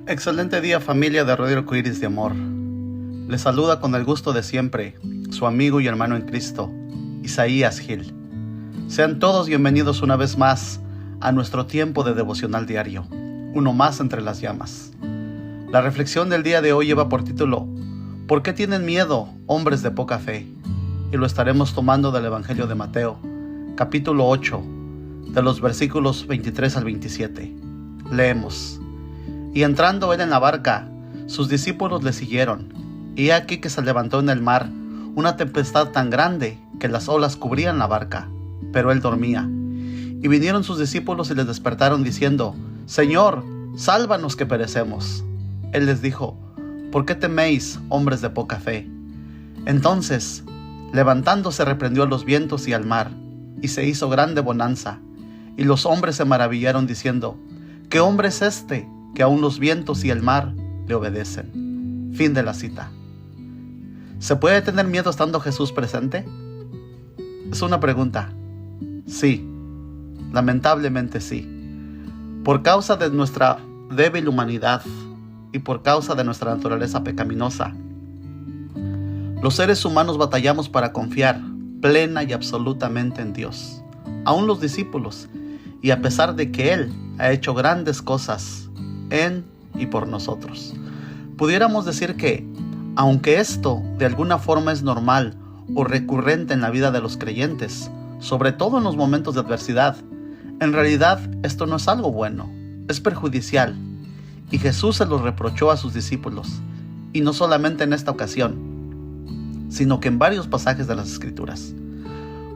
Excelente día, familia de Radio Arcoíris de Amor. Les saluda con el gusto de siempre su amigo y hermano en Cristo, Isaías Gil. Sean todos bienvenidos una vez más a nuestro tiempo de devocional diario, uno más entre las llamas. La reflexión del día de hoy lleva por título ¿Por qué tienen miedo, hombres de poca fe? Y lo estaremos tomando del Evangelio de Mateo, capítulo 8, de los versículos 23 al 27. Leemos: Y entrando él en la barca, sus discípulos le siguieron. Y he aquí que se levantó en el mar una tempestad tan grande que las olas cubrían la barca, pero él dormía. Y vinieron sus discípulos y les despertaron diciendo: Señor, sálvanos que perecemos. Él les dijo: ¿Por qué teméis, hombres de poca fe? Entonces, levantándose, reprendió a los vientos y al mar, y se hizo grande bonanza. Y los hombres se maravillaron diciendo: ¿Qué hombre es este, que aun los vientos y el mar le obedecen? Fin de la cita. ¿Se puede tener miedo estando Jesús presente? Es una pregunta. Sí, lamentablemente sí. Por causa de nuestra débil humanidad y por causa de nuestra naturaleza pecaminosa, los seres humanos batallamos para confiar plena y absolutamente en Dios. Aún los discípulos, y a pesar de que Él ha hecho grandes cosas en y por nosotros. Pudiéramos decir que, aunque esto de alguna forma es normal o recurrente en la vida de los creyentes, sobre todo en los momentos de adversidad, en realidad esto no es algo bueno, es perjudicial. Y Jesús se lo reprochó a sus discípulos, y no solamente en esta ocasión, sino que en varios pasajes de las Escrituras.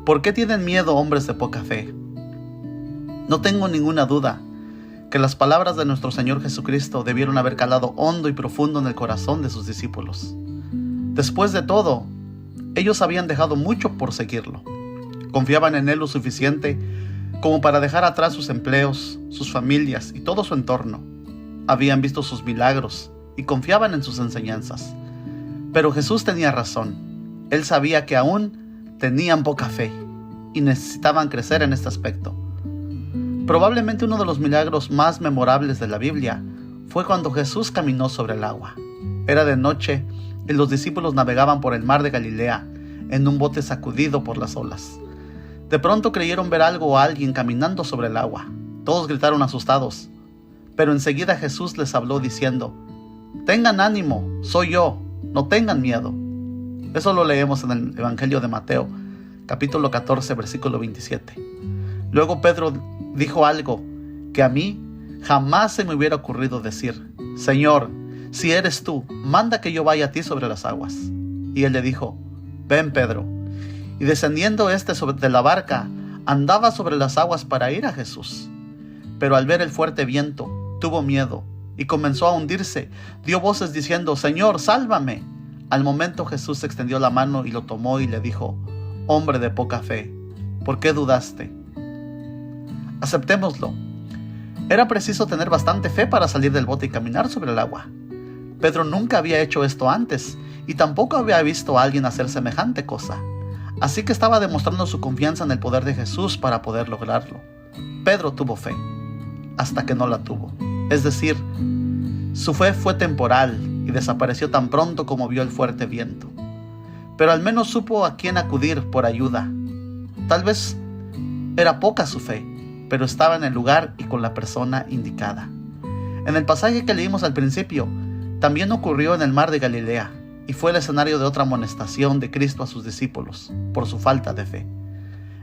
¿Por qué tienen miedo, hombres de poca fe? No tengo ninguna duda que las palabras de nuestro Señor Jesucristo debieron haber calado hondo y profundo en el corazón de sus discípulos. Después de todo, ellos habían dejado mucho por seguirlo. Confiaban en Él lo suficiente como para dejar atrás sus empleos, sus familias y todo su entorno. Habían visto sus milagros y confiaban en sus enseñanzas. Pero Jesús tenía razón. Él sabía que aún tenían poca fe y necesitaban crecer en este aspecto. Probablemente uno de los milagros más memorables de la Biblia fue cuando Jesús caminó sobre el agua. Era de noche y los discípulos navegaban por el mar de Galilea en un bote sacudido por las olas. De pronto creyeron ver algo o a alguien caminando sobre el agua. Todos gritaron asustados, pero enseguida Jesús les habló diciendo: Tengan ánimo, soy yo, no tengan miedo. Eso lo leemos en el Evangelio de Mateo, capítulo 14, versículo 27. Luego Pedro dijo algo que a mí jamás se me hubiera ocurrido decir: Señor, si eres tú, manda que yo vaya a ti sobre las aguas. Y él le dijo: Ven, Pedro. Y descendiendo de la barca, andaba sobre las aguas para ir a Jesús. Pero al ver el fuerte viento, tuvo miedo y comenzó a hundirse. Dio voces diciendo: Señor, sálvame. Al momento Jesús extendió la mano y lo tomó y le dijo: Hombre de poca fe, ¿por qué dudaste? Aceptémoslo. Era preciso tener bastante fe para salir del bote y caminar sobre el agua. Pedro nunca había hecho esto antes y tampoco había visto a alguien hacer semejante cosa. Así que estaba demostrando su confianza en el poder de Jesús para poder lograrlo. Pedro tuvo fe, hasta que no la tuvo. Es decir, su fe fue temporal y desapareció tan pronto como vio el fuerte viento. Pero al menos supo a quién acudir por ayuda. Tal vez era poca su fe, pero estaba en el lugar y con la persona indicada. En el pasaje que leímos al principio, también ocurrió en el mar de Galilea y fue el escenario de otra amonestación de Cristo a sus discípulos por su falta de fe.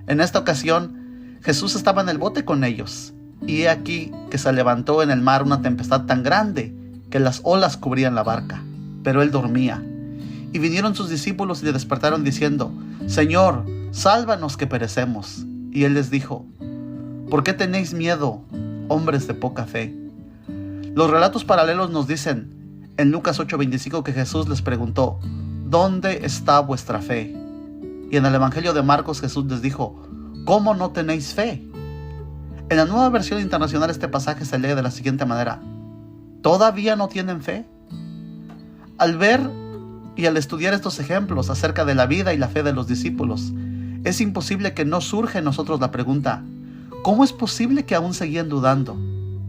En esta ocasión, Jesús estaba en el bote con ellos, y he aquí que se levantó en el mar una tempestad tan grande que las olas cubrían la barca, pero él dormía. Y vinieron sus discípulos y le despertaron diciendo: Señor, sálvanos que perecemos. Y él les dijo: ¿Por qué tenéis miedo, hombres de poca fe? Los relatos paralelos nos dicen en Lucas 8:25 que Jesús les preguntó: ¿Dónde está vuestra fe? Y en el Evangelio de Marcos Jesús les dijo: ¿Cómo no tenéis fe? En la Nueva Versión Internacional este pasaje se lee de la siguiente manera: ¿Todavía no tienen fe? Al ver y al estudiar estos ejemplos acerca de la vida y la fe de los discípulos, es imposible que no surja en nosotros la pregunta: ¿cómo es posible que aún seguían dudando?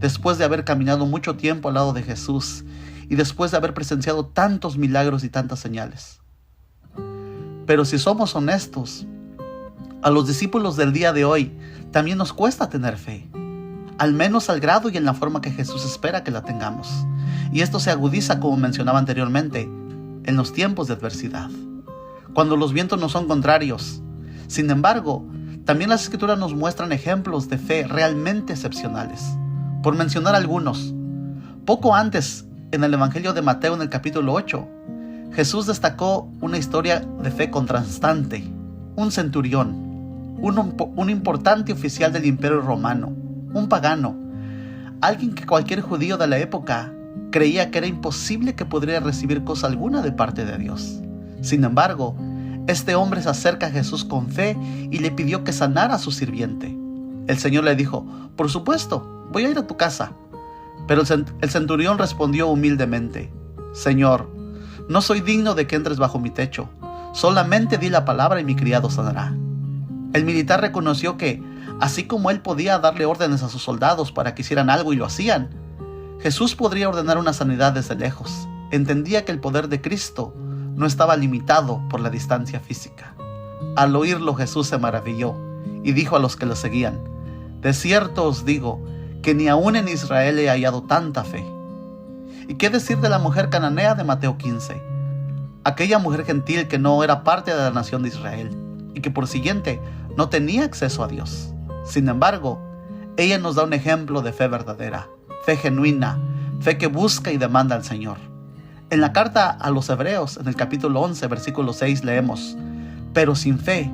después de haber caminado mucho tiempo al lado de Jesús y después de haber presenciado tantos milagros y tantas señales. Pero si somos honestos, a los discípulos del día de hoy también nos cuesta tener fe, al menos al grado y en la forma que Jesús espera que la tengamos. Y esto se agudiza, como mencionaba anteriormente, en los tiempos de adversidad, cuando los vientos nos son contrarios. Sin embargo, también las Escrituras nos muestran ejemplos de fe realmente excepcionales. Por mencionar algunos, poco antes, en el Evangelio de Mateo, en el capítulo 8, Jesús destacó una historia de fe contrastante. Un centurión, un importante oficial del Imperio Romano, un pagano, alguien que cualquier judío de la época creía que era imposible que podría recibir cosa alguna de parte de Dios. Sin embargo, este hombre se acerca a Jesús con fe y le pidió que sanara a su sirviente. El Señor le dijo: por supuesto, voy a ir a tu casa. Pero el centurión respondió humildemente: Señor, no soy digno de que entres bajo mi techo. Solamente di la palabra y mi criado sanará. El militar reconoció que, así como él podía darle órdenes a sus soldados para que hicieran algo y lo hacían, Jesús podría ordenar una sanidad desde lejos. Entendía que el poder de Cristo no estaba limitado por la distancia física. Al oírlo, Jesús se maravilló y dijo a los que lo seguían: de cierto os digo que ni aún en Israel he hallado tanta fe. ¿Y qué decir de la mujer cananea de Mateo 15? Aquella mujer gentil que no era parte de la nación de Israel y que por siguiente no tenía acceso a Dios. Sin embargo, ella nos da un ejemplo de fe verdadera, fe genuina, fe que busca y demanda al Señor. En la carta a los Hebreos, en el capítulo 11, versículo 6, leemos: pero sin fe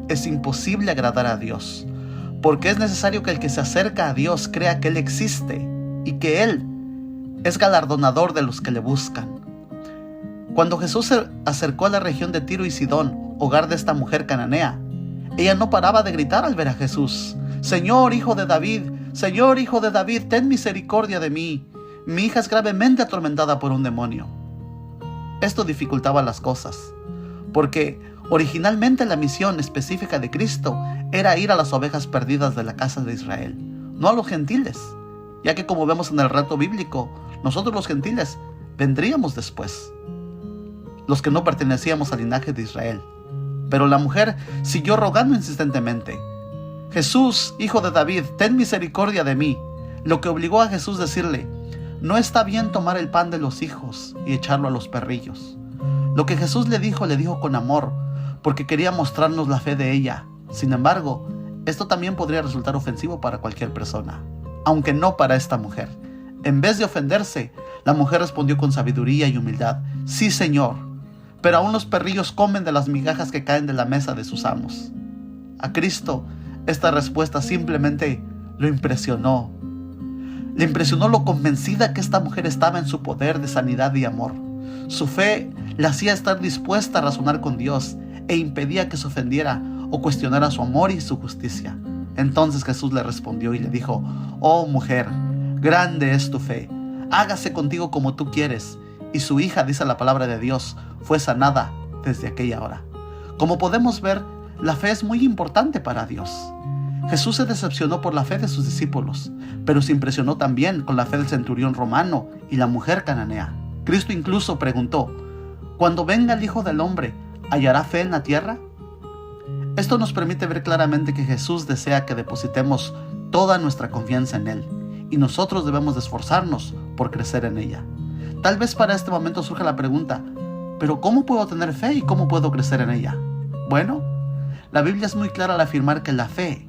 es imposible agradar a Dios, porque es necesario que el que se acerca a Dios crea que Él existe y que Él es galardonador de los que le buscan. Cuando Jesús se acercó a la región de Tiro y Sidón, hogar de esta mujer cananea, ella no paraba de gritar al ver a Jesús: Señor, hijo de David, Señor, hijo de David, ten misericordia de mí. Mi hija es gravemente atormentada por un demonio. Esto dificultaba las cosas, porque originalmente la misión específica de Cristo era ir a las ovejas perdidas de la casa de Israel, no a los gentiles, ya que, como vemos en el relato bíblico, nosotros los gentiles vendríamos después, los que no pertenecíamos al linaje de Israel. Pero la mujer siguió rogando insistentemente: Jesús, hijo de David, ten misericordia de mí, lo que obligó a Jesús a decirle: no está bien tomar el pan de los hijos y echarlo a los perrillos. Lo que Jesús le dijo con amor, porque quería mostrarnos la fe de ella. Sin embargo, esto también podría resultar ofensivo para cualquier persona, aunque no para esta mujer. En vez de ofenderse, la mujer respondió con sabiduría y humildad: sí, Señor, pero aún los perrillos comen de las migajas que caen de la mesa de sus amos. A Cristo, esta respuesta simplemente lo impresionó. Le impresionó lo convencida que esta mujer estaba en su poder de sanidad y amor. Su fe la hacía estar dispuesta a razonar con Dios e impedía que se ofendiera o cuestionara su amor y su justicia. Entonces Jesús le respondió y le dijo: oh mujer, grande es tu fe, hágase contigo como tú quieres. Y su hija, dice la palabra de Dios, fue sanada desde aquella hora. Como podemos ver, la fe es muy importante para Dios. Jesús se decepcionó por la fe de sus discípulos, pero se impresionó también con la fe del centurión romano y la mujer cananea. Cristo incluso preguntó: cuando venga el Hijo del Hombre, ¿hallará fe en la tierra? Esto nos permite ver claramente que Jesús desea que depositemos toda nuestra confianza en Él, y nosotros debemos de esforzarnos por crecer en ella. Tal vez para este momento surja la pregunta: ¿pero cómo puedo tener fe y cómo puedo crecer en ella? Bueno, la Biblia es muy clara al afirmar que la fe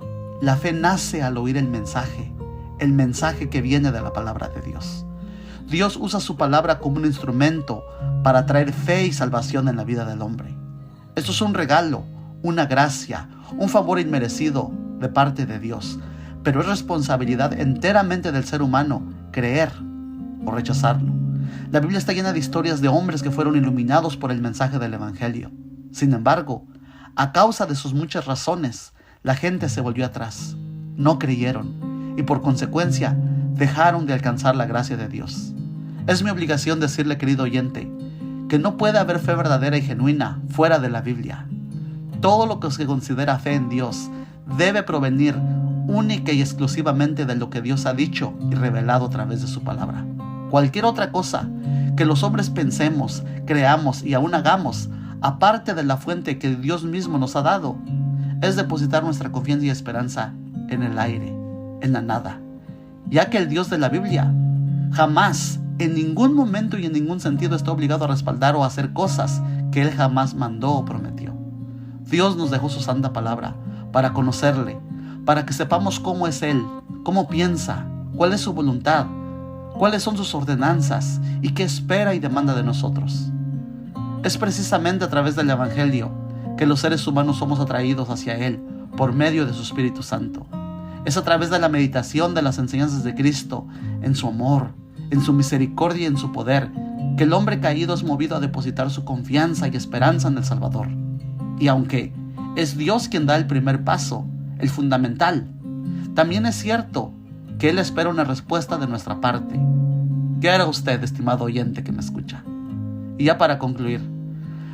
nace al oír el mensaje que viene de la palabra de Dios. Dios usa su palabra como un instrumento para traer fe y salvación en la vida del hombre. Esto es un regalo, una gracia, un favor inmerecido de parte de Dios, pero es responsabilidad enteramente del ser humano creer o rechazarlo. La Biblia está llena de historias de hombres que fueron iluminados por el mensaje del Evangelio. Sin embargo, a causa de sus muchas razones, la gente se volvió atrás, no creyeron y por consecuencia dejaron de alcanzar la gracia de Dios. Es mi obligación decirle, querido oyente, que no puede haber fe verdadera y genuina fuera de la Biblia. Todo lo que se considera fe en Dios debe provenir única y exclusivamente de lo que Dios ha dicho y revelado a través de su palabra. Cualquier otra cosa que los hombres pensemos, creamos y aún hagamos, aparte de la fuente que Dios mismo nos ha dado, es depositar nuestra confianza y esperanza en el aire, en la nada, ya que el Dios de la Biblia jamás, en ningún momento y en ningún sentido está obligado a respaldar o a hacer cosas que Él jamás mandó o prometió. Dios nos dejó su santa palabra para conocerle, para que sepamos cómo es Él, cómo piensa, cuál es su voluntad, cuáles son sus ordenanzas y qué espera y demanda de nosotros. Es precisamente a través del Evangelio que los seres humanos somos atraídos hacia Él por medio de su Espíritu Santo. Es a través de la meditación de las enseñanzas de Cristo, en su amor, en su misericordia y en su poder, que el hombre caído es movido a depositar su confianza y esperanza en el Salvador. Y aunque es Dios quien da el primer paso, el fundamental, también es cierto que Él espera una respuesta de nuestra parte. ¿Qué hará usted, estimado oyente que me escucha? Y ya para concluir,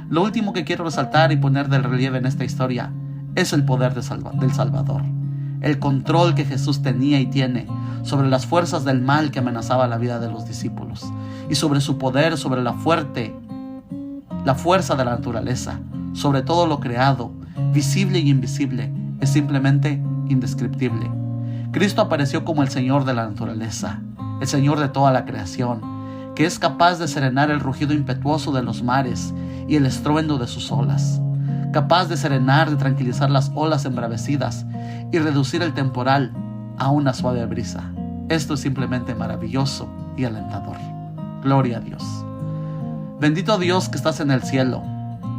lo último que quiero resaltar y poner de relieve en esta historia es el poder del Salvador, el control que Jesús tenía y tiene sobre las fuerzas del mal que amenazaba la vida de los discípulos y sobre su poder, sobre la fuerza de la naturaleza, sobre todo lo creado, visible y invisible, es simplemente indescriptible. Cristo apareció como el Señor de la naturaleza, el Señor de toda la creación, que es capaz de serenar el rugido impetuoso de los mares y el estruendo de sus olas, capaz de serenar, de tranquilizar las olas embravecidas y reducir el temporal a una suave brisa. Esto es simplemente maravilloso y alentador. Gloria a Dios. Bendito Dios que estás en el cielo.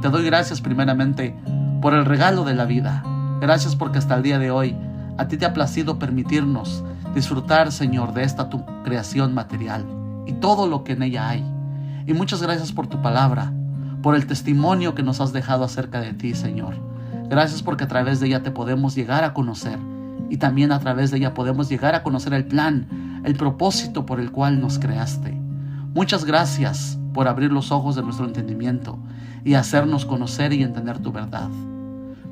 Te doy gracias primeramente por el regalo de la vida. Gracias porque hasta el día de hoy a ti te ha placido permitirnos disfrutar, Señor, de esta tu creación material y todo lo que en ella hay. Y muchas gracias por tu palabra, por el testimonio que nos has dejado acerca de ti, Señor. Gracias porque a través de ella te podemos llegar a conocer y también a través de ella podemos llegar a conocer el plan, el propósito por el cual nos creaste. Muchas gracias por abrir los ojos de nuestro entendimiento y hacernos conocer y entender tu verdad.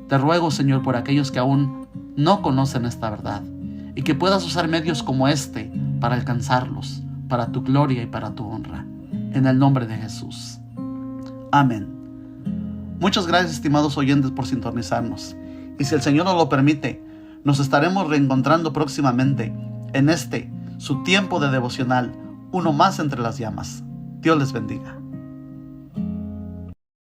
Te ruego, Señor, por aquellos que aún no conocen esta verdad y que puedas usar medios como este para alcanzarlos, para tu gloria y para tu honra. En el nombre de Jesús. Amén. Muchas gracias, estimados oyentes, por sintonizarnos. Y si el Señor nos lo permite, nos estaremos reencontrando próximamente en su tiempo de devocional, uno más entre las llamas. Dios les bendiga.